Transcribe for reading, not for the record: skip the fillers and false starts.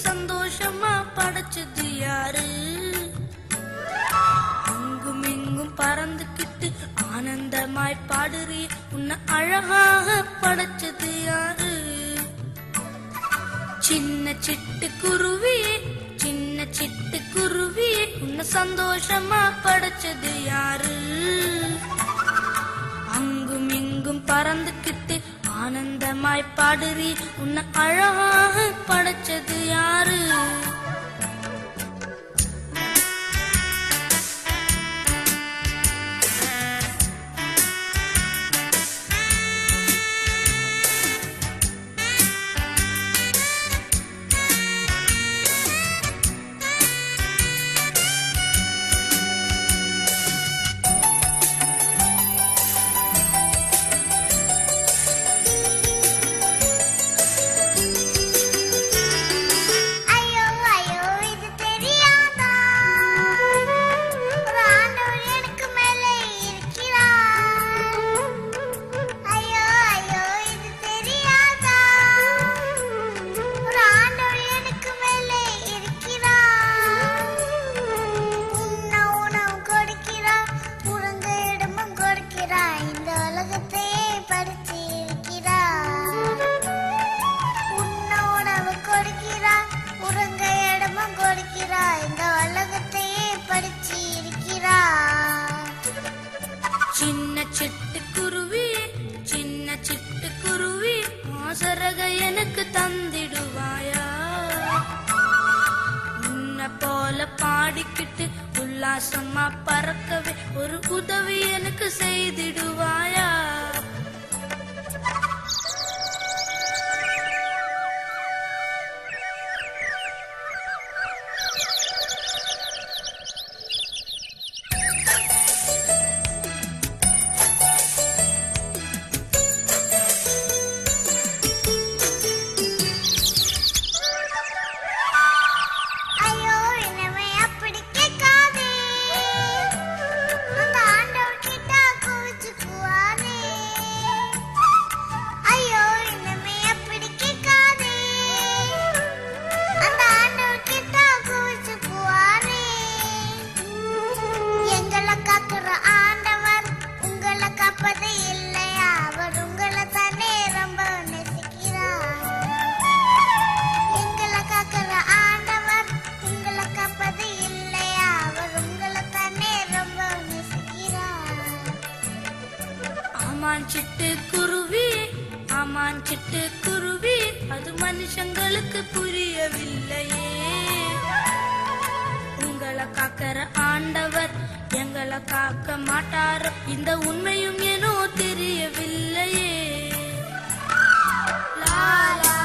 சந்தோஷமா படைச்சது யாரு? அங்கும் இங்கும் பறந்துக்கிட்டு ஆனந்தமாய் பாடுறி உன்னை அழகாக படைச்சது யாரு? சின்ன சிட்டுக்குருவியே சின்ன சிட்டுக்குருவியே உன்னை சந்தோஷமா படைச்சது யாரு? அங்கும் இங்கும் பறந்துக்கிட்டு ஆனந்தமாய் பாடுறி உன்னை அழகாக படைச்சது யாரு? சின்ன சிட்டுக்குருவி சின்ன சிட்டுக்குருவி ஆசரக எனக்கு தந்திடுவாயா? உன்னை போல பாடிக்கிட்டு உல்லாசமா பறக்கவே ஒரு உதவி எனக்கு செய்திடுவாயா? ஆமான் சிட்டுக்குருவி ஆமான் சிட்டுக்குருவி அது மனுஷங்களுக்கு புரியவில்லையே. உங்களை காக்கிற ஆண்டவர் எங்களை காக்க மாட்டார், இந்த உண்மையும் ஏனோ தெரியவில்லையே. லா லா